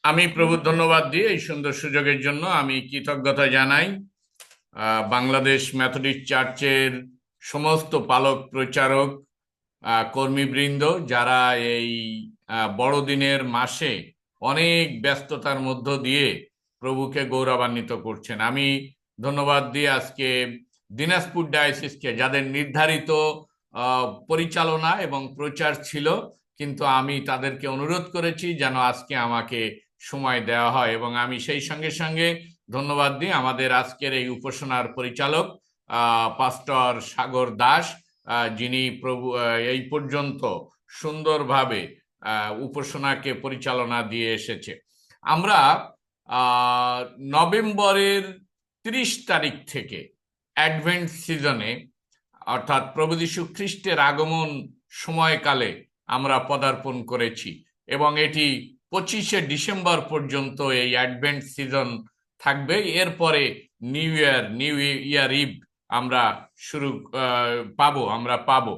আমি প্রভু ধন্যবাদ দিই এই সুন্দর সুযোগের জন্য। আমি কৃতজ্ঞতা জানাই বাংলাদেশ মেথডিস্ট চার্চের সমস্ত পালক প্রচারক কর্মীবৃন্দ, যারা এই বড়দিনের মাসে অনেক ব্যস্ততার মধ্য দিয়ে প্রভুকে গৌরবান্বিত করছেন। আমি ধন্যবাদ দিই আজকে দিনাজপুর ডায়োসিসকে, যাদের নির্ধারিত পরিচালনা এবং প্রচার ছিল, কিন্তু আমি তাদেরকে অনুরোধ করেছি যেন আজকে আমাকে সময় দেওয়া হয়, এবং আমি সেই সঙ্গে সঙ্গে ধন্যবাদ দিই আমাদের আজকের এই উপাসনার পরিচালক পাস্টর সাগর দাস, যিনি প্রভু এই পর্যন্ত সুন্দরভাবে উপাসনাকে পরিচালনা দিয়ে এসেছে। আমরা নভেম্বরের 30 তারিখ থেকে অ্যাডভেন্ট সিজনে, অর্থাৎ প্রভু যীশু খ্রিস্টের আগমন সময়কালে আমরা পদার্পণ করেছি, এবং এটি 25শে ডিসেম্বর পর্যন্ত এই অ্যাডভেন্ট সিজন থাকবে। এরপরে নিউ ইয়ার ইভ আমরা শুরু আমরা পাবো।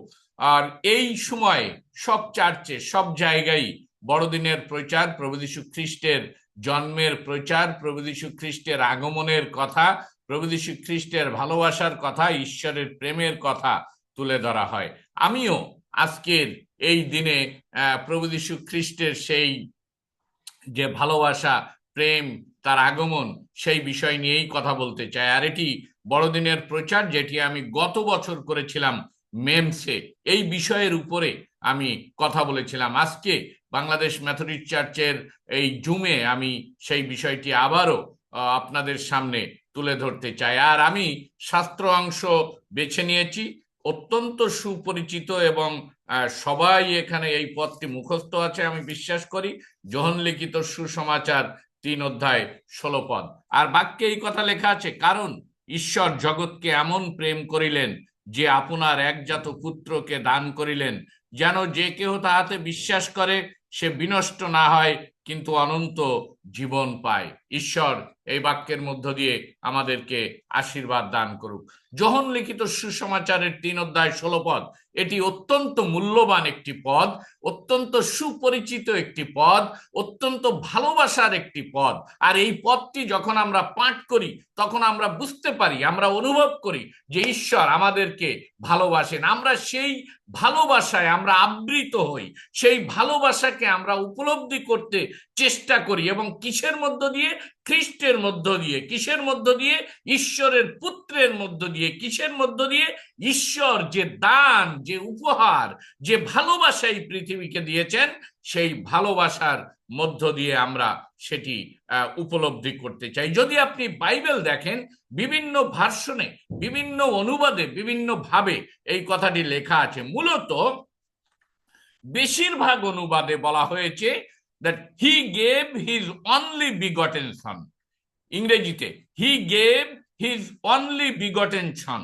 আর এই সময় সব চার্চে, সব জায়গায় বড়দিনের প্রচার, প্রভু যীশু খ্রিস্টের জন্মের প্রচার, প্রভু যীশু খ্রিস্টের আগমনের কথা, প্রভু যীশু খ্রিস্টের ভালোবাসার কথা, ঈশ্বরের প্রেমের কথা তুলে ধরা হয়। আমিও আজকের এই দিনে প্রভু যীশু খ্রিস্টের সেই যে ভালোবাসা, প্রেম, তার আগমন, সেই বিষয় নিয়েই কথা বলতে চাই। আর এটি বড়দিনের প্রচার, যেটি আমি গত বছর করেছিলাম মেমসে, এই বিষয়ের উপরে আমি কথা বলেছিলাম। আজকে বাংলাদেশ মেথডিস্ট চার্চের এই জুমে আমি সেই বিষয়টি আবারও আপনাদের সামনে তুলে ধরতে চাই। আর আমি শাস্ত্র অংশ বেছে নিয়েছি, অত্যন্ত সুপরিচিত, এবং সবাই এখানে এই পদটি মুখস্থ আছে আমি বিশ্বাস করি। যোহন লিখিত সুসমাচার 3 অধ্যায় 16 পদ। আর বাক্যে এই কথা লেখা আছে, কারণ ঈশ্বর জগৎকে এমন প্রেম করিলেন যে আপনার একজাত পুত্রকে দান করিলেন, যেন যে কেহ তাহাতে বিশ্বাস করে সে বিনষ্ট না হয়, কিন্তু অনন্ত জীবন পায়। ঈশ্বর এই বাক্যের মধ্য দিয়ে আমাদেরকে আশীর্বাদ দান করুক। যোহন লিখিত সুসমাচারের 3 অধ্যায় 16 পদ, এটি অত্যন্ত মূল্যবান একটি পদ, অত্যন্ত সুপরিচিত একটি পদ, অত্যন্ত ভালোবাসার একটি পদ। আর এই পদটি যখন আমরা পাঠ করি, তখন আমরা বুঝতে পারি, আমরা অনুভব করি যে ঈশ্বর আমাদেরকে ভালোবাসেন। আমরা সেই ভালোবাসায় আমরা আবৃত হই, সেই ভালোবাসাকে আমরা উপলব্ধি করতে চেষ্টা করি। এবং কিসের মধ্য দিয়ে? খ্রিস্টের মধ্য দিয়ে। কিসের মধ্য দিয়ে? ঈশ্বরের পুত্রের মধ্য দিয়ে। কিসের মধ্য দিয়ে? ঈশ্বর যে দান, যে উপহার, যে ভালোবাসা এই পৃথিবীকে দিয়েছেন, সেই ভালোবাসার মধ্য দিয়ে আমরা সেটি উপলব্ধি করতে চাই। যদি আপনি বাইবেল দেখেন, বিভিন্ন ভার্সনে, বিভিন্ন অনুবাদে, বিভিন্ন ভাবে এই কথাটি লেখা আছে। মূলত বেশিরভাগ অনুবাদে বলা হয়েছে that he gave his only begotten son। ইংরেজিতে he gave his only begotten son।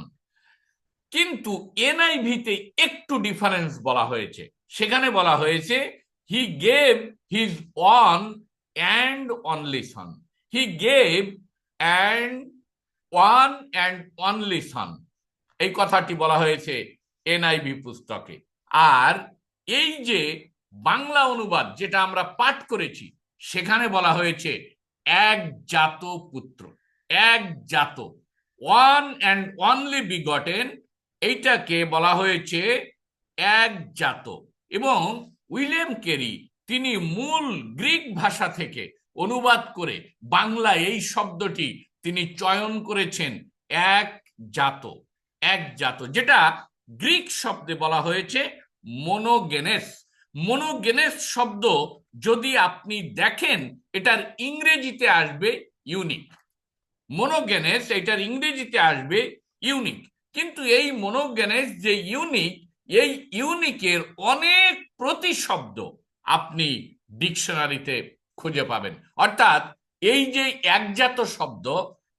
কিন্তু এনআইভিতে একটু ডিফারেন্স বলা হয়েছে। সেখানে বলা হয়েছে he gave his one and only son। he gave and one and only son, এই কথাটি বলা হয়েছে এনআইভি পুস্তকে। আর এই যে বাংলা অনুবাদ যেটা আমরা পাঠ করেছি, সেখানে বলা হয়েছে একজাত পুত্র। একজাত, ওয়ান অ্যান্ড অনলি বিগটেন, এইটাকে বলা হয়েছে একজাত। এবং উইলিয়াম ক্যারি তিনি মূল গ্রিক ভাষা থেকে অনুবাদ করে বাংলা এই শব্দটি তিনি চয়ন করেছেন একজাত। একজাত, যেটা গ্রিক শব্দে বলা হয়েছে মোনোগেনেস। মোনোগেনেস শব্দ যদি আপনি দেখেন, এটার ইংরেজিতে আসবে ইউনিক। মোনোগেনেস, এটার ইংরেজিতে আসবে ইউনিক। কিন্তু এই মোনোগেনেস যে ইউনিক, এই ইউনিকের অনেক প্রতিশব্দ আপনি ডিকশনারিতে খুঁজে পাবেন। অর্থাৎ এই যে একজাত শব্দ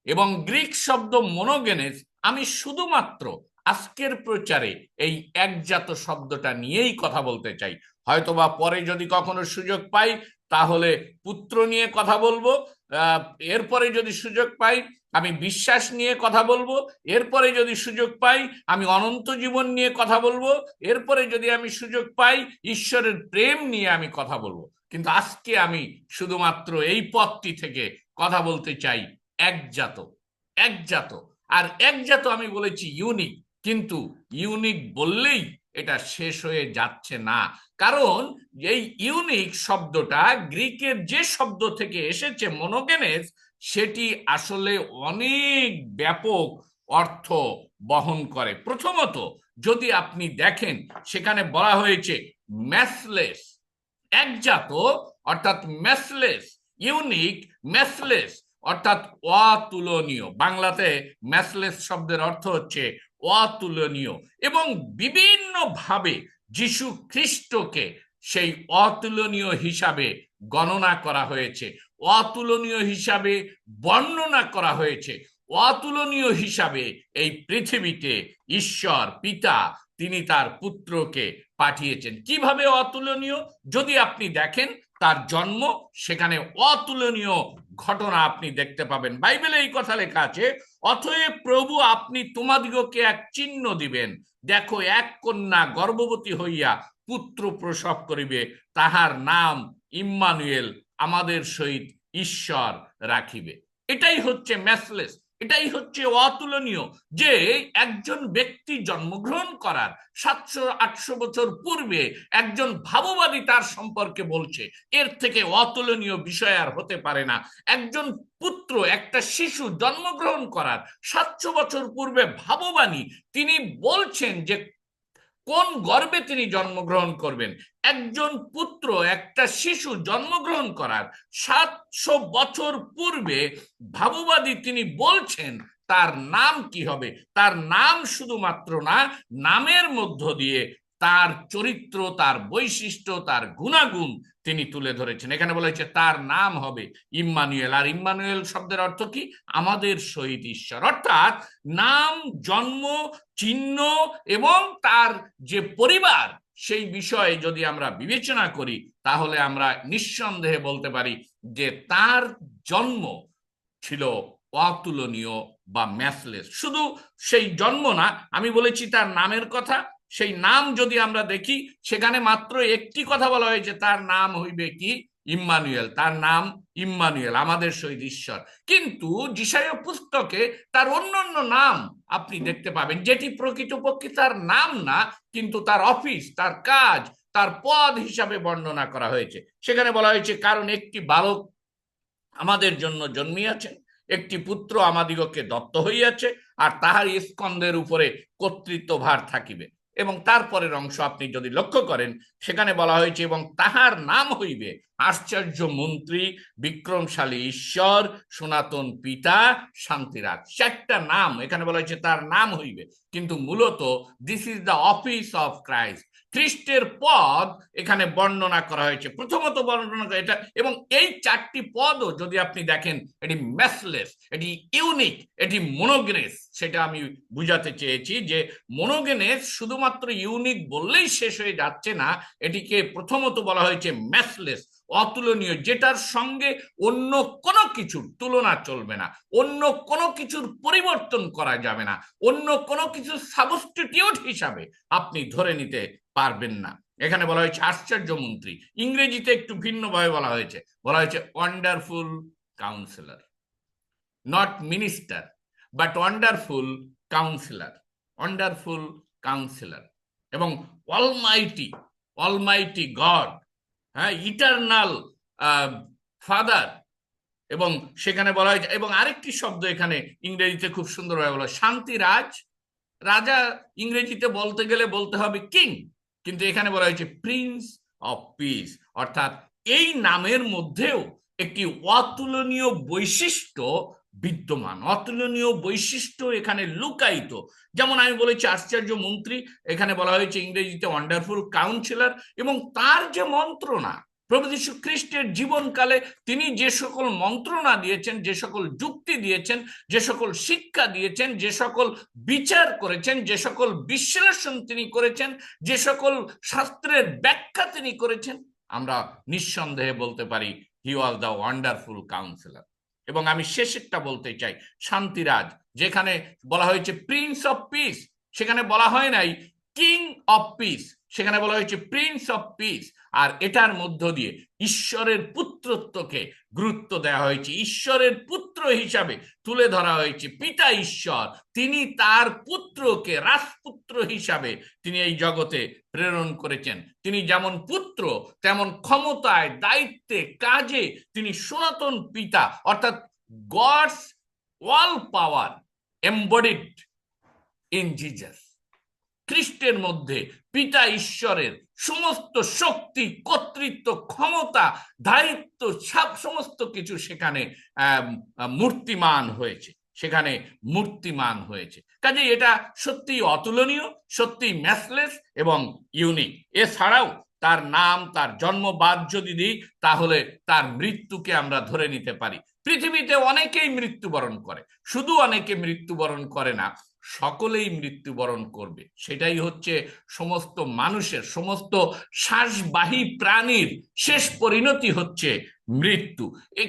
এবং গ্রিক শব্দ মোনোগেনেস, আমি শুধুমাত্র আজকের প্রচারে এই একজাত শব্দটা নিয়েই কথা বলতে চাই। হয়তোবা পরে যদি কখনো সুযোগ পাই, তাহলে পুত্র নিয়ে কথা বলবো। এরপরে যদি সুযোগ পাই, আমি বিশ্বাস নিয়ে কথা বলবো। এরপরে যদি সুযোগ পাই, আমি অনন্ত জীবন নিয়ে কথা বলবো। এরপরে যদি আমি সুযোগ পাই, ঈশ্বরের প্রেম নিয়ে আমি কথা বলবো। কিন্তু আজকে আমি শুধুমাত্র এই পদটি থেকে কথা বলতে চাই একজাত। একজাত, আর একজাত আমি বলেছি ইউনিক, কিন্তু ইউনিক বললেই এটা শেষ হয়ে যাচ্ছে না। কারণ এই ইউনিক শব্দটা গ্রিকের যে শব্দ থেকে এসেছে মনোগেনেস, সেটি আসলে অনেক ব্যাপক অর্থ বহন করে। প্রথমত যদি আপনি দেখেন, সেখানে বলা হয়েছে ম্যাথলেস, একজাত অর্থাৎ ম্যাথলেস, ইউনিক, ম্যাথলেস অর্থাৎ অতুলনীয়। বাংলাতে ম্যাথলেস শব্দের অর্থ হচ্ছে অতুলনীয়। এবং বিভিন্নভাবে যিশু খ্রিস্টকে সেই অতুলনীয় হিসাবে গণনা করা হয়েছে, অতুলনীয় হিসাবে বর্ণনা করা হয়েছে। অতুলনীয় হিসাবে এই পৃথিবীতে ঈশ্বর পিতা তিনি তার পুত্রকে পাঠিয়েছেন। কিভাবে অতুলনীয়? যদি আপনি দেখেন তার জন্ম, সেখানে অতুলনীয় ঘটনা আপনি দেখতে পাবেন। বাইবেলে এই কথা লেখা আছে, অতএব প্রভু আপনি তোমাদিগকে এক চিহ্ন দিবেন, দেখো এক কন্যা গর্ভবতী হইয়া পুত্র প্রসব করিবে, তাহার নাম ইম্মানুয়েল, আমাদের সহিত ঈশ্বর রাখিবে। এটাই হচ্ছে ম্যাথলেস, এটাই হচ্ছে অতুলনীয়। যে একজন ব্যক্তি জন্মগ্রহণ করার 700-800 বছর পূর্বে একজন ভাববাদী তার সম্পর্কে বলছে, এর থেকে অতুলনীয় বিষয় আর হতে পারে না। একজন পুত্র, একটা শিশু জন্মগ্রহণ করার 700 বছর পূর্বে ভাববানী তিনি বলছেন যে কোন গর্ভে তিনি জন্মগ্রহণ করবেন। একজন পুত্র, একটা শিশু জন্মগ্রহণ করার 700 বছর পূর্বে ভাববাদী তিনি বলছেন তার নাম কি হবে। তার নাম শুধুমাত্র না, নামের মধ্য দিয়ে তার চরিত্র, তার বৈশিষ্ট্য, তার গুণাগুণ তিনি তুলে ধরেছেন। এখানে বলা হয়েছে তার নাম হবে ইম্মানুয়েল। আর ইম্মানুয়েল শব্দের অর্থ কি? আমাদের সহিত ঈশ্বর। অর্থাৎ নাম, জন্ম, চিহ্ন এবং তার যে পরিবার, সেই বিষয়ে যদি আমরা বিবেচনা করি, তাহলে আমরা নিঃসন্দেহে বলতে পারি যে তার জন্ম ছিল অতুলনীয় বা ম্যাথলেস। শুধু সেই জন্ম না, আমি বলেছি তার নামের কথা। সেই নাম যদি আমরা দেখি, সেখানে মাত্র একটি কথা বলা হয়েছে, তার নাম হইবে কি? ইম্মানুয়েল। তার নাম ইম্মানুয়েল, আমাদের সহিত ঈশ্বর। কিন্তু যিশায়া পুস্তকে তার অন্যান্য নাম আপনি দেখতে পাবেন, যেটি প্রকৃতপক্ষে তার নাম না, কিন্তু তার অফিস, তার কাজ, তার পদ হিসাবে বর্ণনা করা হয়েছে। সেখানে বলা হয়েছে, কারণ একটি বালক আমাদের জন্য জন্মিয়াছেন, একটি পুত্র আমাদিগকে দত্ত হইয়াছে, আর তাহার স্কন্ধের উপরে কর্তৃত্বভার থাকিবে। এবং তারপরের অংশ আপনি যদি লক্ষ্য করেন, সেখানে বলা হয়েছে এবং তাহার নাম হইবে আশ্চর্য মন্ত্রী, বিক্রমশালী ঈশ্বর, সনাতন পিতা, শান্তিরাজ। 4টা নাম এখানে বলা হয়েছে তার নাম হইবে, কিন্তু মূলত this is the office of Christ. খ্রিস্টের পদ এখানে বর্ণনা করা হয়েছে, প্রথমত বর্ণনা করা এটা। এবং এই 4টি পদও যদি আপনি দেখেন, এটি ম্যাথলেস, এটি ইউনিক, এটি মনোগেনেস। সেটা আমি বুঝাতে চেয়েছি যে মনোগেনেস শুধুমাত্র ইউনিক বললেই শেষ হয়ে যাচ্ছে না, এটিকে প্রথমত বলা হয়েছে ম্যাথলেস, অতুলনীয়, যেটার সঙ্গে অন্য কোনো কিছুর তুলনা চলবে না, অন্য কোনো কিছুর পরিবর্তন করা যাবে না, অন্য কোনো কিছুর সাবস্টিটিউট হিসাবে আপনি ধরে নিতে পারবেন না। এখানে বলা হয়েছে আশ্চর্য মন্ত্রী, ইংরেজিতে একটু ভিন্নভাবে বলা হয়েছে, বলা হয়েছে wonderful councillor, not minister but wonderful councillor, wonderful councillor. এবং অলমাইটি, অলমাইটি গড, হ্যাঁ, ইটারনাল ফাদার। এবং সেখানে বলা হয়েছে, এবং আরেকটি শব্দ এখানে ইংরেজিতে খুব সুন্দরভাবে বলা, শান্তিরাজ। রাজা ইংরেজিতে বলতে গেলে বলতে হবে কিং, কিন্তু এখানে বলা হয়েছে প্রিন্স অফ পিস। অর্থাৎ এই নামের মধ্যেও একটি অতুলনীয় বৈশিষ্ট্য বিদ্যমান, অতুলনীয় বৈশিষ্ট্য এখানে লুকায়িত। যেমন আমি বলেছি আশ্চর্য মন্ত্রী, এখানে বলা হয়েছে ইংরেজিতে ওয়ান্ডারফুল কাউন্সিলর। এবং তার যে মন্ত্রণা, প্রভু যীশু খ্রিস্টের জীবনকালে তিনি যে সকল মন্ত্রণা দিয়েছেন, যে সকল যুক্তি দিয়েছেন, যে সকল শিক্ষা দিয়েছেন, যে সকল বিচার করেছেন, যে সকল বিশ্লেষণ তিনি করেছেন, যে সকল শাস্ত্রের ব্যাখ্যা তিনি করেছেন, আমরা নিঃসন্দেহে বলতে পারি হি ওয়াজ দ্য ওয়ান্ডারফুল কাউন্সিলর। এবং আমি শেষেরটা বলতে চাই, শান্তিরাজ। যেখানে বলা হয়েছে প্রিন্স অফ পিস, সেখানে বলা হয় নাই কিং অফ পিস, সেখানে বলা হয়েছে প্রিন্স অফ পিস। আর এটার মধ্য দিয়ে ঈশ্বরের পুত্রত্বকে গুরুত্ব দেওয়া হয়েছে, ঈশ্বরের পুত্র হিসাবে তুলে ধরা হয়েছে। পিতা ঈশ্বর তিনি তার পুত্রকে রাজপুত্র হিসাবে তিনি এই জগতে প্রেরণ করেছেন। তিনি যেমন পুত্র তেমন ক্ষমতায়, দায়িত্বে, কাজে তিনি সনাতন পিতা, অর্থাৎ God's all power embodied in Jesus. খ্রিস্টের মধ্যে পিতা ঈশ্বরের সমস্ত শক্তি, কর্তৃত্ব, ক্ষমতা, দায়িত্ব, সমস্ত কিছু সেখানে মূর্তিমান হয়েছে, সেখানে মূর্তিমান হয়েছে। কাজে এটা সত্যি অতুলনীয়, সত্যি ম্যাচলেস এবং ইউনিক। এছাড়াও তার নাম, তার জন্মবাদ যদি দিই তাহলে তার মৃত্যুকে আমরা ধরে নিতে পারি। পৃথিবীতে অনেকেই মৃত্যুবরণ করে, শুধু অনেকে মৃত্যুবরণ করে না, সকলেই মৃত্যুবরণ করবে। সেটাই হচ্ছে সমস্ত মানুষের, সমস্ত শ্বাসবাহী প্রাণীর শেষ পরিণতি হচ্ছে মৃত্যু।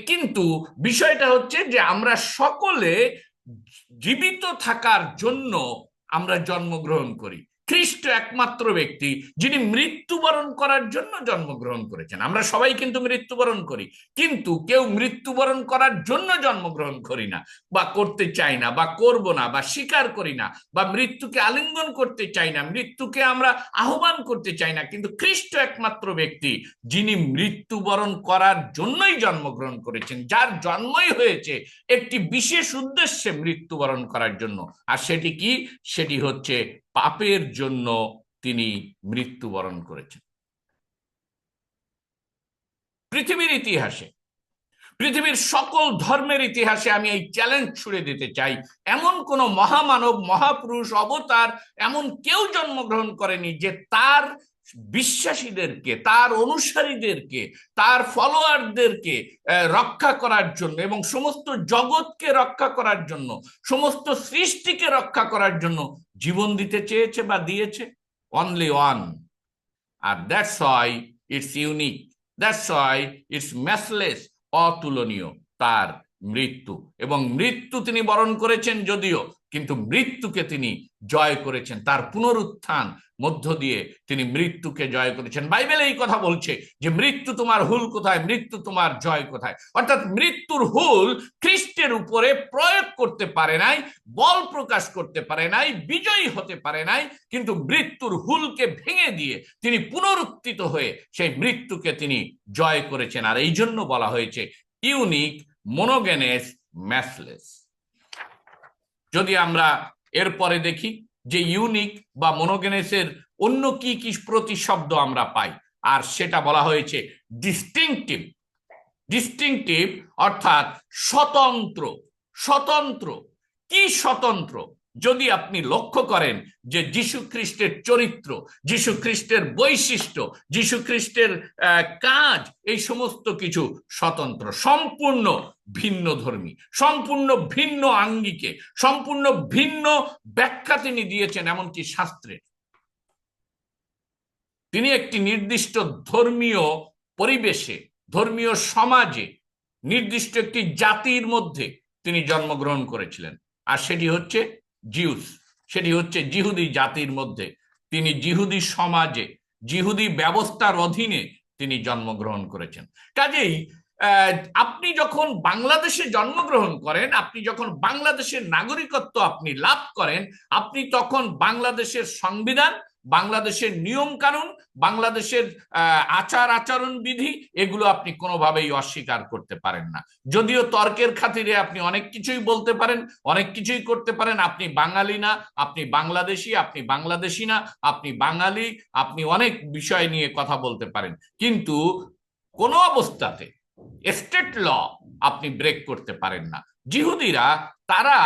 কিন্তু বিষয়টা হচ্ছে যে আমরা সকলে জীবিত থাকার জন্য আমরা জন্মগ্রহণ করি। খ্রিস্ট একমাত্র ব্যক্তি যিনি মৃত্যুবরণ করার জন্য জন্মগ্রহণ করেছেন। আমরা সবাই কিন্তু মৃত্যুবরণ করি, কিন্তু কেউ মৃত্যুবরণ করার জন্য জন্মগ্রহণ করি না, বা করতে চাই না, বা করব না, বা স্বীকার করি না, বা মৃত্যুকে আলিঙ্গন করতে চাই না, মৃত্যুকে আমরা আহ্বান করতে চাই না। কিন্তু খ্রিস্ট একমাত্র ব্যক্তি যিনি মৃত্যুবরণ করার জন্যই জন্মগ্রহণ করেছেন, যার জন্মই হয়েছে একটি বিশেষ উদ্দেশ্যে মৃত্যুবরণ করার জন্য। আর সেটি কি? সেটি হচ্ছে পাপের জন্য তিনি মৃত্যুবরণ করেছেন। পৃথিবীর ইতিহাসে, পৃথিবীর সকল ধর্মের ইতিহাসে আমি এই চ্যালেঞ্জ ছুড়ে দিতে চাই, এমন কোন মহামানব, মহাপুরুষ, অবতার এমন কেউ জন্মগ্রহণ করেনি যে তার বিশ্বাসীদেরকে, তার অনুসারীদেরকে, তার ফলোয়ারদেরকে রক্ষা করার জন্য এবং সমস্ত জগৎকে রক্ষা করার জন্য, সমস্ত সৃষ্টিকে রক্ষা করার জন্য জীবন দিতে চেয়েছে বা দিয়েছে। Only one. আর that's why it's unique, that's why it's matchless, অতুলনীয় তার মৃত্যু। এবং মৃত্যু তিনি বরণ করেছেন যদিও, কিন্তু মৃত্যুকে তিনি জয় করেছেন। তার পুনরুত্থান মধ্য দিয়ে তিনি মৃত্যুকে জয় করেছেন। বাইবেল এই কথা বলছে যে মৃত্যু তোমার হুল কোথায়, মৃত্যু তোমার জয় কোথায়। অর্থাৎ মৃত্যুর হুল খ্রিস্টের উপরে প্রয়োগ করতে পারে নাই, বল প্রকাশ করতে পারে নাই, বিজয়ী হতে পারে নাই, কিন্তু মৃত্যুর হুলকে ভেঙে দিয়ে তিনি পুনরুত্থিত হয়ে সেই মৃত্যুকে তিনি জয় করেছেন। আর এই জন্য বলা হয়েছে ইউনিক, মোনোগেনেস, ম্যাচলেস। যদি আমরা এরপরে দেখি যে ইউনিক বা মোনোগেনেসের অন্য কি কি প্রতিশব্দ আমরা পাই, আর সেটা বলা হয়েছে ডিস্টিংটিভ। ডিস্টিংটিভ অর্থাৎ স্বতন্ত্র। স্বতন্ত্র কি? স্বতন্ত্র যদি আপনি লক্ষ্য করেন যে যীশু খ্রিস্টের চরিত্র, যীশু খ্রিস্টের বৈশিষ্ট্য, যীশু খ্রিস্টের কাজ, এই সমস্ত কিছু স্বতন্ত্র, সম্পূর্ণ ভিন্ন ধর্মী, সম্পূর্ণ ভিন্ন আঙ্গিকে, সম্পূর্ণ ভিন্ন ব্যাখ্যা তিনি দিয়েছেন। এমনকি শাস্ত্রে তিনি একটি নির্দিষ্ট ধর্মীয় পরিবেশে, ধর্মীয় সমাজে, নির্দিষ্ট একটি জাতির মধ্যে তিনি জন্মগ্রহণ করেছিলেন। আর সেটি হচ্ছে জিউস, সেটি হচ্ছে জিহুদি জাতির মধ্যে। তিনি জিহুদি সমাজে, জিহুদি ব্যবস্থার অধীনে তিনি জন্মগ্রহণ করেছেন। কাজেই আপনি যখন বাংলাদেশে জন্মগ্রহণ করেন, আপনি যখন বাংলাদেশের নাগরিকত্ব আপনি লাভ করেন, আপনি তখন বাংলাদেশের সংবিধান, বাংলাদেশের নিয়ম কানুন, বাংলাদেশের আচার আচরণ বিধি, এগুলো আপনি কোনোভাবেই অস্বীকার করতে পারেন না। যদিও তর্কের খাতিরে আপনি অনেক কিছুই বলতে পারেন, অনেক কিছুই করতে পারেন। আপনি বাঙালি না, আপনি বাংলাদেশি, আপনি বাংলাদেশি না, আপনি বাঙালি, আপনি অনেক বিষয় নিয়ে কথা বলতে পারেন, কিন্তু কোনো অবস্থাতে স্টেট ল আপনি ব্রেক করতে পারেন না। জিহুদিরা তারা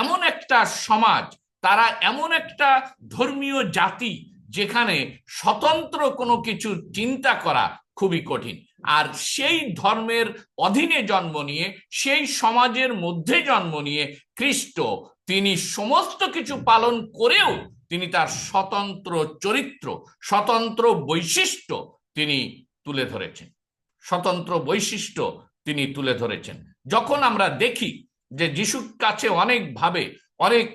এমন একটা সমাজ, তারা এমন একটা ধর্মীয় জাতি যেখানে স্বতন্ত্র কোনো কিছু চিন্তা করা খুবই কঠিন। আর সেই ধর্মের অধীনে জন্ম নিয়ে, সেই সমাজের মধ্যে জন্ম নিয়ে খ্রিস্ট তিনি সমস্ত কিছু পালন করেও তিনি তার স্বতন্ত্র চরিত্র, স্বতন্ত্র বৈশিষ্ট্য তিনি তুলে ধরেছেন, স্বতন্ত্র বৈশিষ্ট্য তিনি তুলে ধরেছেন। যখন আমরা দেখি যে যিশুর কাছে অনেকভাবে, অনেক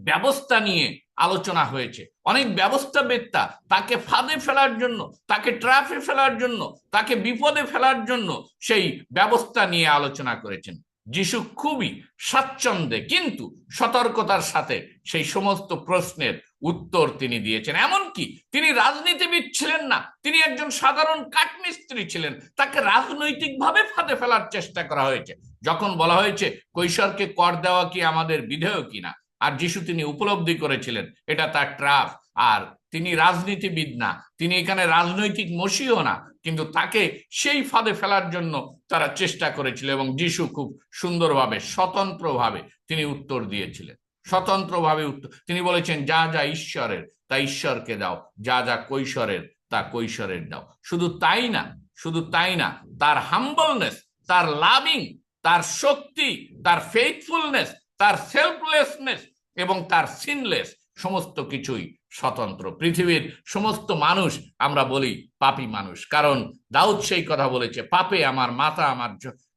ব্যবস্থা নিয়ে আলোচনা হয়েছে, অনেক ব্যবস্থাবেত্তা তাকে ফাঁদে ফেলার জন্য, তাকে ট্র্যাপে ফেলার জন্য, তাকে বিপদে ফেলার জন্য সেই ব্যবস্থা নিয়ে আলোচনা করেছেন। যিশু খুবই স্বাচ্ছন্দ্যে কিন্তু সতর্কতার সাথে সেই সমস্ত প্রশ্নের উত্তর তিনি দিয়েছেন। এমনকি তিনি রাজনীতিবিদ ছিলেন না, তিনি একজন সাধারণ কাঠমিস্ত্রি ছিলেন, তাকে রাজনৈতিকভাবে ফাঁদে ফেলার চেষ্টা করা হয়েছে। যখন বলা হয়েছে কৈশোরকে কর দেওয়া কি আমাদের বিধেয় কিনা, আর যিশু তিনি উপলব্ধি করেছিলেন এটা তার ট্রাপ, আর তিনি রাজনীতিবিদ না, তিনি এখানে রাজনৈতিক মসিও না, কিন্তু তাকে সেই ফাঁদে ফেলার জন্য তারা চেষ্টা করেছিল। এবং যিশু খুব সুন্দরভাবে স্বতন্ত্রভাবে তিনি উত্তর দিয়েছিলেন, স্বতন্ত্রভাবে উত্তর তিনি বলেছেন, যা যা ঈশ্বরের তা ঈশ্বরকে দাও, যা যা কৈশোরের তা কৈশোরের দাও। শুধু তাই না, শুধু তাই না, তার হাম্বলনেস, তার লাভিং, তার শক্তি, তার ফেইথফুলনেস, তার সেলফলেসনেস এবং তার সিনলেস সমস্ত কিছুই স্বতন্ত্র। পৃথিবীর সমস্ত মানুষ আমরা বলি পাপী মানুষ, কারণ দাউদ সেই কথা বলেছে, পাপে আমার মাতা আমার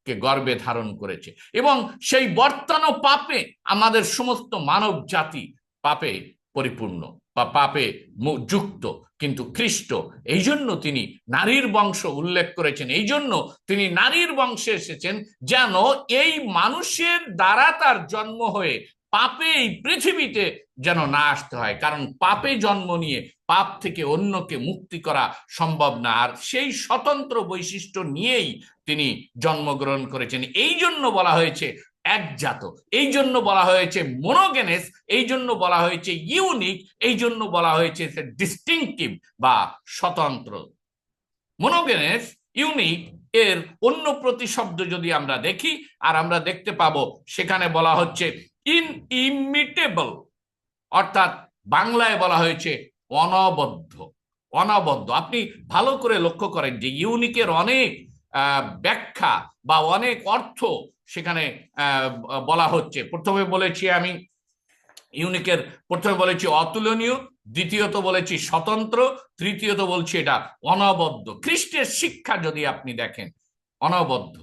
কে গর্বে ধারণ করেছে। এবং সেই বর্তমান পাপে আমাদের সমস্ত মানব জাতি পাপে পরিপূর্ণ বা পাপে যুক্ত। কিন্তু খ্রিস্ট এই জন্য তিনি নারীর বংশ উল্লেখ করেছেন, এই জন্য তিনি নারীর বংশে এসেছেন, যেন এই মানুষের দ্বারা তার জন্ম হয়ে পাপে এই পৃথিবীতে যেন না আসতে হয়। কারণ পাপে জন্ম নিয়ে পাপ থেকে অন্যকে মুক্তি করা সম্ভব না, আর সেই স্বতন্ত্র বৈশিষ্ট্য নিয়েই তিনি জন্মগ্রহণ করেছেন। এই জন্য বলা হয়েছে একজাত, এই জন্য বলা হয়েছে মোনোগেনেস, এই জন্য বলা হয়েছে ইউনিক, এই জন্য বলা হয়েছে ডিস্টিংটিভ বা স্বতন্ত্র। মোনোগেনেস, ইউনিক এর অন্য প্রতিশব্দ যদি আমরা দেখি, আর আমরা দেখতে পাবো সেখানে বলা হচ্ছে ইনইমিটেবল, অর্থাৎ বাংলায় বলা হয়েছে অনবদ্য। অনবদ্য, আপনি ভালো করে লক্ষ্য করেন যে ইউনিকের অনেক ব্যাখ্যা বা অনেক অর্থ সেখানে বলা হচ্ছে। প্রথমে বলেছি আমি ইউনিকের, প্রথমে বলেছি অতুলনীয়, দ্বিতীয়ত বলেছি স্বতন্ত্র, তৃতীয়ত বলছি এটা অনবদ্য। খ্রিস্টের শিক্ষা যদি আপনি দেখেন অনবদ্য।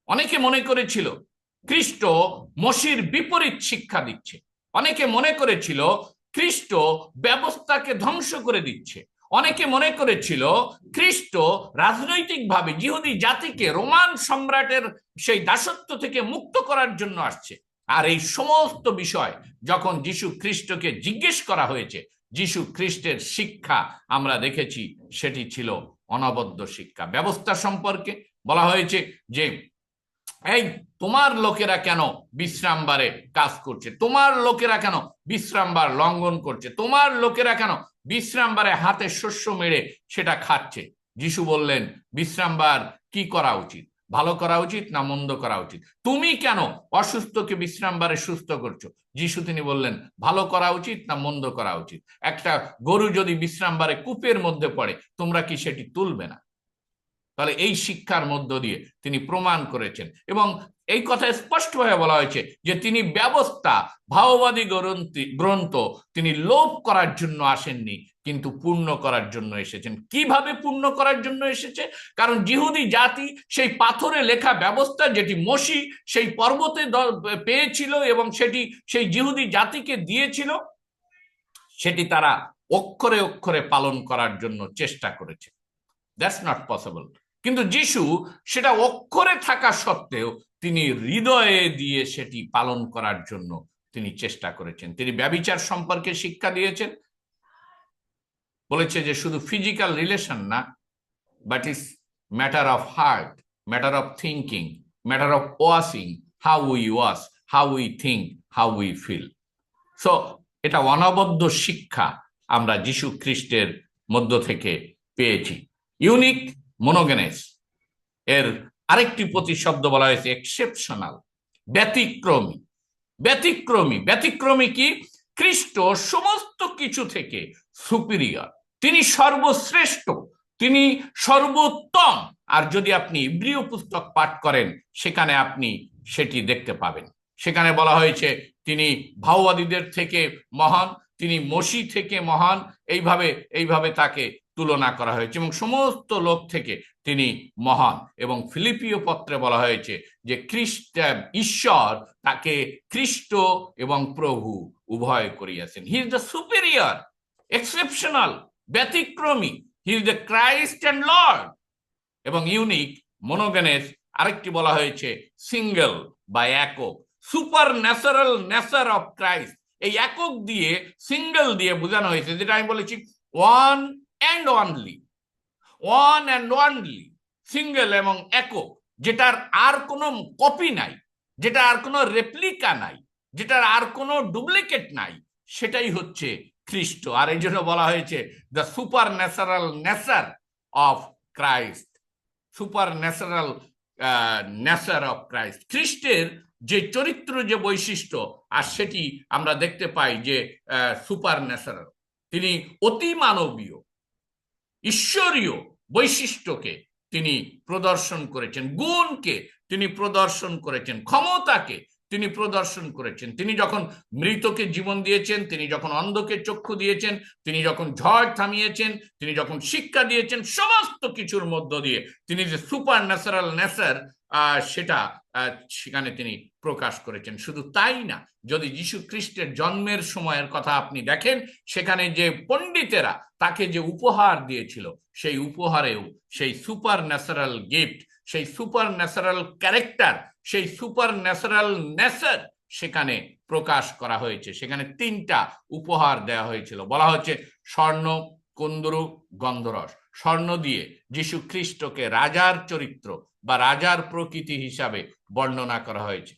অনেকে মনে করেছিল খ্রিস্ট মসির বিপরীত শিক্ষা দিচ্ছে, অনেকে মনে করেছিল খ্রিস্ট ব্যবস্থাকে ধ্বংস করে দিচ্ছে, অনেকে মনে করেছিল খ্রিস্ট রাজনৈতিকভাবে ইহুদি জাতিকে রোমান সম্রাটের সেই দাসত্ব থেকে মুক্ত করার জন্য আসছে। আর এই সমস্ত বিষয় যখন যিশু খ্রিস্টকে জিজ্ঞেস করা হয়েছে, যিশু খ্রিস্টের শিক্ষা আমরা দেখেছি সেটি ছিল অনবদ্য শিক্ষা। ব্যবস্থা সম্পর্কে বলা হয়েছে যে এই তোমার লোকেরা কেন বিশ্রামবারে কাজ করছে, তোমার লোকেরা কেন বিশ্রামবার লঙ্ঘন করছে, তোমার লোকেরা কেন বিশ্রামবারে হাতে শস্য মেরে সেটা খাচ্ছে। যিশু বললেন বিশ্রামবার কি করা উচিত, ভালো করা উচিত না মন্দ করা উচিত? তুমি কেন অসুস্থকে বিশ্রামবারে সুস্থ করছো? যিশু তিনি বললেন ভালো করা উচিত না মন্দ করা উচিত? একটা গরু যদি বিশ্রামবারে কূপের মধ্যে পড়ে তোমরা কি সেটি তুলবে না? তাহলে এই শিক্ষার মধ্য দিয়ে তিনি প্রমাণ করেছেন। এবং এই কথা স্পষ্টভাবে বলা হয়েছে যে তিনি ব্যবস্থা, ভাওবাদী গ্রন্থ তিনি লোপ করার জন্য আসেননি, কিন্তু পূর্ণ করার জন্য এসেছেন। কিভাবে পূর্ণ করার জন্য এসেছে? কারণ ইহুদি জাতি সেই পাথরে লেখা ব্যবস্থা যেটি মসি সেই পর্বতে পেয়েছিল এবং সেটি সেই ইহুদি জাতিকে দিয়েছিল, সেটি তারা অক্ষরে অক্ষরে পালন করার জন্য চেষ্টা করেছে। That's not possible. কিন্তু যিশু সেটা অক্ষরে থাকা সত্ত্বেও তিনি হৃদয়ে দিয়ে সেটি পালন করার জন্য তিনি চেষ্টা করেছেন। তিনি ব্যভিচার সম্পর্কে শিক্ষা দিয়েছেন, বলেছে যে শুধু ফিজিক্যাল রিলেশন না, but is matter of heart, matter of thinking, matter of washing, how we wash, how we think, how we feel. So এটা অনবদ্য শিক্ষা আমরা যিশু খ্রিস্টের মধ্য থেকে পেয়েছি। ইউনিক, মোনোগেনেস এর আরেকটি প্রতিশব্দ বলা হয়েছে এক্সেপশনাল, ব্যতিক্রমী। ব্যতিক্রমী, ব্যতিক্রমী কি? খ্রিস্ট সমস্ত কিছু থেকে সুপিরিয়র, তিনি সর্বশ্রেষ্ঠ, তিনি সর্বোত্তম। আর যদি আপনি ইব্রিয় পুস্তক পাঠ করেন সেখানে আপনি সেটি দেখতে পাবেন। সেখানে বলা হয়েছে তিনি ভাওবাদীদের থেকে মহান, তিনি মসি থেকে মহান, এইভাবে তাকে তুলনা করা হয়েছে এবং সমস্ত লোক থেকে তিনি মহান। এবং ফিলিপিও পত্রে বলা হয়েছে যে খ্রিস্ট ঈশ্বর তাকে খ্রিস্ট এবং প্রভু উভয় করিয়াছেন। He is the superior, exceptional, ব্যতিক্রমী। He is the Christ and Lord. এবং ইউনিক, মনোগেনেস, আরেকটি বলা হয়েছে সিঙ্গেল বা একক। Supernatural nature of Christ, এই একক দিয়ে, সিঙ্গেল দিয়ে বোঝানো হয়েছে, যেটা আমি বলেছি one and only, one and only, single এবং একক, যেটার আর কোনো কপি নাই, যেটা আর কোনো রেপ্লিকা নাই, যেটার আর কোনো ডুপ্লিকেট নাই, সেটাই হচ্ছে খ্রিস্ট। আর এই জন্য বলা হয়েছে the super natural nature of Christ, super natural nature of Christ. খ্রিস্টের যে চরিত্র, যে বৈশিষ্ট্য, আর সেটি আমরা দেখতে পাই যে সুপার ন্যাচারাল। তিনি অতি মানবীয়, ঈশ্বরীয় বৈশিষ্ট্যকে তিনি প্রদর্শন করেছেন, গুণকে তিনি প্রদর্শন করেছেন, ক্ষমতাকে তিনি প্রদর্শন করেছেন। তিনি যখন মৃতকে জীবন দিয়েছেন, তিনি যখন অন্ধকে চক্ষু দিয়েছেন, তিনি যখন ঝড় থামিয়েছেন, তিনি যখন শিক্ষা দিয়েছেন, সমস্ত কিছুর মধ্য দিয়ে তিনি যে সুপার ন্যাচারাল নেচার, সেটা সেখানে তিনি প্রকাশ করেছেন। শুধু তাই না, যদি যীশু খ্রিস্টের জন্মের সময়ের কথা আপনি দেখেন, সেখানে যে পণ্ডিতেরা তাকে যে উপহার দিয়েছিল, সেই উপহারেও সেই সুপার ন্যাচারাল গিফট, সেই সুপার ন্যাচারাল ক্যারেক্টার, সেই সুপার ন্যাচারাল নেচার সেখানে প্রকাশ করা হয়েছে। সেখানে তিনটা উপহার দেওয়া হয়েছিল। বলা হচ্ছে স্বর্ণ, কুন্দরু, গন্ধরস। স্বর্ণ দিয়ে যীশু খ্রিস্টকে রাজার চরিত্র বা রাজার প্রকৃতি হিসাবে বর্ণনা করা হয়েছে।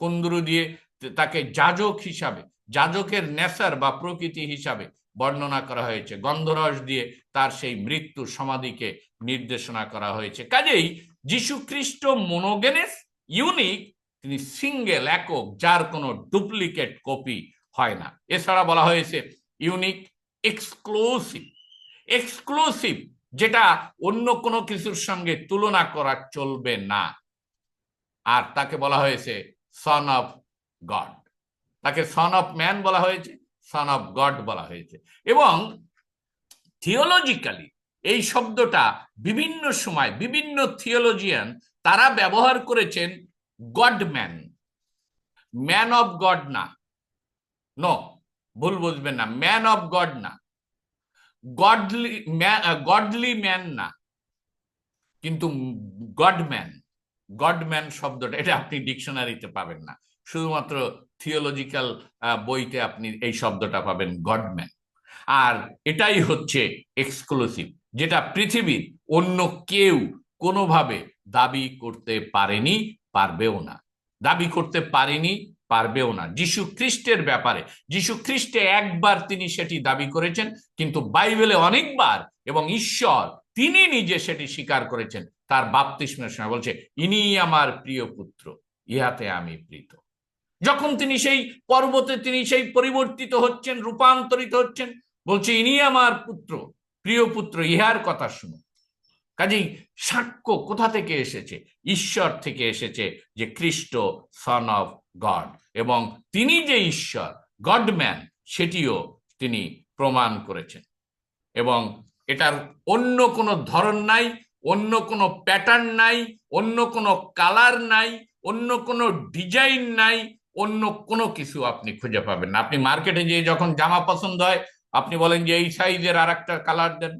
কুন্দরু দিয়ে তাকে যাজক হিসাবে, যাজকের নেচার বা প্রকৃতি হিসাবে বর্ণনা করা হয়েছে। গন্ধরস দিয়ে তার সেই মৃত্যু সমাধিকে নির্দেশনা করা হয়েছে। কাজেই যীশু খ্রিস্ট মনোগেনেস, ইউনিক, তিনি সিঙ্গেল, একক, যার কোনো ডুপ্লিকেট কপি হয় না। এছাড়া বলা হয়েছে ইউনিক, এক্সক্লুসিভ। এক্সক্লুসিভ, যেটা অন্য কোনো কিছুর সঙ্গে তুলনা করা চলবে না। আর তাকে বলা হয়েছে সন অফ গড। তাকে সন অফ ম্যান বলা হয়েছে, সন অফ গড বলা হয়েছে। এবং থিওলজিক্যালি এই শব্দটা বিভিন্ন সময় বিভিন্ন থিওলজিয়ান তারা ব্যবহার করেছেন god man, man of god না, নো, ভুল বুঝবেন না, ম্যান অফ গড না, গডলি ম্যান না, কিন্তু গড ম্যান, গড ম্যান শব্দটা, এটা আপনি ডিকশনারিতে পাবেন না, শুধুমাত্র থিওলজিক্যাল বইতে আপনি এই শব্দটা পাবেন, গড ম্যান। আর এটাই হচ্ছে এক্সক্লুসিভ, যেটা পৃথিবীর অন্য কেউ কোনোভাবে দাবি করতে পারেনি, পারবেও না, দাবি করতে পারেনি, পারবেও না। যীশু খ্রিস্টের ব্যাপারে যীশু খ্রিস্টে একবার তিনি সেটি দাবি করেছেন, কিন্তু বাইবেলে অনেকবার, এবং ঈশ্বর তিনি নিজে সেটি স্বীকার করেছেন তার বাপ্তিস্মের সময়। বলছে ইনি আমার প্রিয় পুত্র, ইহাতে আমি প্রীত। যখন তিনি সেই পর্বতে তিনি সেই পরিবর্তিত হচ্ছেন, রূপান্তরিত হচ্ছেন, বলছে ইনি আমার পুত্র, প্রিয় পুত্র, ইহার কথা শুনো। কাজেই সাক্ষ্য কোথা থেকে এসেছে? ঈশ্বর থেকে এসেছে, যে খ্রিস্ট সন অফ গড, এবং তিনি যে ঈশ্বর, গড ম্যান, সেটিও তিনি প্রমাণ করেছেন। এবং এটার অন্য কোনো ধরন নাই, অন্য কোনো প্যাটার্ন নাই, অন্য কোনো কালার নাই, অন্য কোনো ডিজাইন নাই, অন্য কোনো কিছু আপনি খুঁজে পাবেন না। আপনি মার্কেটে গিয়ে যখন জামা পছন্দ হয়, আপনি বলেন যে এই সাইজের আর একটা কালার দেন,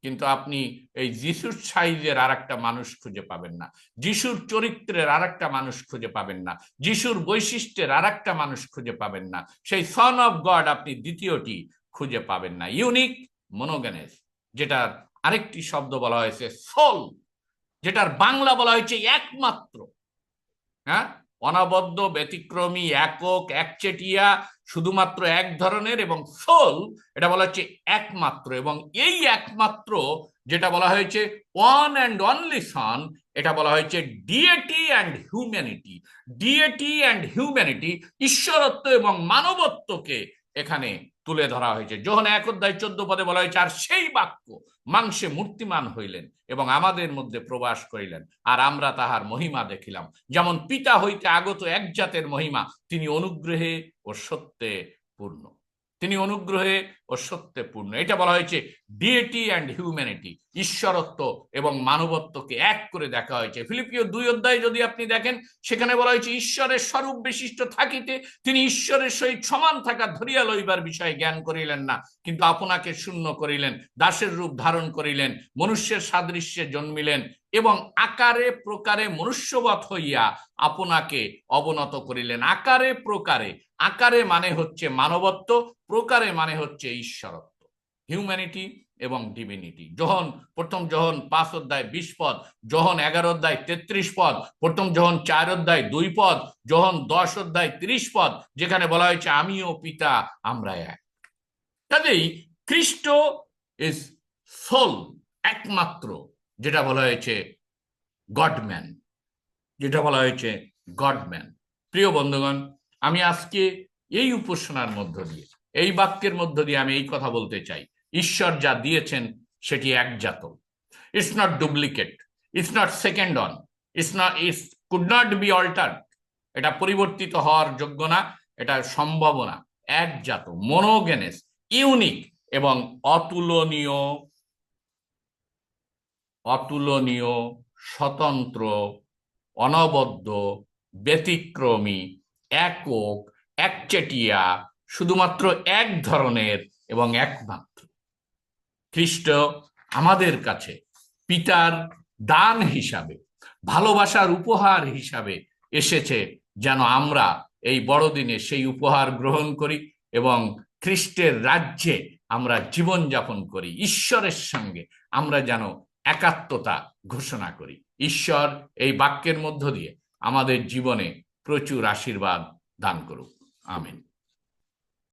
কিন্তু আপনি এই যিশুর সাইজের আর একটা মানুষ খুঁজে পাবেন না, যিশুর চরিত্রের আর একটা মানুষ খুঁজে পাবেন না, যিশুর বৈশিষ্ট্যের আর একটা মানুষ খুঁজে পাবেন না, সেই সন অফ গড আপনি দ্বিতীয়টি খুঁজে পাবেন না। ইউনিক, মনোগেনেস, যেটার আরেকটি শব্দ বলা হয়েছে সোল, যেটার বাংলা বলা হয়েছে একমাত্র। হ্যাঁ, অনবদ্য, ব্যতিক্রমী, একক, একচেটিয়া, শুধুমাত্র এক ধরনের। এবং সোল, এটা বলা হচ্ছে একমাত্র। এবং এই একমাত্র যেটা বলা হয়েছে ওয়ান অ্যান্ড অনলি সন, এটা বলা হয়েছে ডিয়েটি অ্যান্ড হিউম্যানিটি। ডিয়েটি অ্যান্ড হিউম্যানিটি, ঈশ্বরত্ব এবং মানবত্বকে এখানে তুলে ধরা হয়েছে। যোহন 1:14 বলা হয়েছে আর সেই বাক্য মাংসে মূর্তিমান হইলেন এবং আমাদের মধ্যে প্রবাস করিলেন, আর আমরা তাহার মহিমা দেখিলাম, যেমন পিতা হইতে আগত এক জাতের মহিমা, তিনি অনুগ্রহে ও সত্যে পূর্ণ। তিনি অনুগ্রহে ও সত্যে পূর্ণ। এটা বলা হয়েছে ডিএটি অ্যান্ড হিউম্যানিটি, ঈশ্বরত্ব এবং মানবত্বকে এক করে দেখা হয়েছে। ফিলিপিও 2 অধ্যায় যদি আপনি দেখেন, সেখানে বলা হয়েছে ঈশ্বরের স্বরূপ বিশিষ্ট থাকিতে তিনি ঈশ্বরের সহিত সমান থাকা ধরিয়া লইবার বিষয়ে জ্ঞান করিলেন না, কিন্তু আপনাকে শূন্য করিলেন, দাসের রূপ ধারণ করিলেন, মনুষ্যের সাদৃশ্যে জন্মিলেন এবং আকারে প্রকারে মনুষ্যবৎ হইয়া আপনাকে অবনত করিলেন। আকারে প্রকারে, আকারে মানে হচ্ছে মানবত্ব, প্রকারে মানে হচ্ছে ঈশ্বরত্ব, হিউম্যানিটি এবং ডিভিনিটি। প্রথম যোহন 5 অধ্যায় 20 পদ, যোহন 11 অধ্যায় 33 পদ, প্রথম যোহন 4 অধ্যায় 2 পদ, যোহন 10 অধ্যায় 30 পদ, যেখানে বলা হয়েছে আমি ও পিতা আমরা এক। কাজেই খ্রিস্ট ইজ সোল, একমাত্র যেটা বলা হয়েছে গডম্যান, যেটা বলা হয়েছে গডম্যান। প্রিয় বন্ধুগণ, আমি আজকে এই উপাসনার মধ্য দিয়ে, এই বাক্যের মধ্য দিয়ে আমি এই কথা বলতে চাই, ঈশ্বর যা দিয়েছেন সেটি একজাত। It's not duplicate, it's not second one, it's could not be altered. এটা পরিবর্তিত হওয়ার যোগ্য না, এটা সম্ভব না। একজাত, মনোগেনেস, ইউনিক এবং অতুলনীয়, অতুলনীয়, স্বতন্ত্র, অনবদ্য, ব্যতিক্রমী, একক, একচেটিয়া, শুধুমাত্র এক ধরনের এবং একমাত্র। খ্রিস্ট আমাদের কাছে পিতার দান হিসাবে, ভালোবাসার উপহার হিসাবে এসেছে, যেন আমরা এই বড়দিনে সেই উপহার গ্রহণ করি এবং খ্রিস্টের রাজ্যে আমরা জীবনযাপন করি। ঈশ্বরের সঙ্গে আমরা যেন একাত্মতা ঘোষণা করি। ঈশ্বর এই বাক্যের মধ্য দিয়ে আমাদের জীবনে প্রচুর আশীর্বাদ দান করুক। আমিন।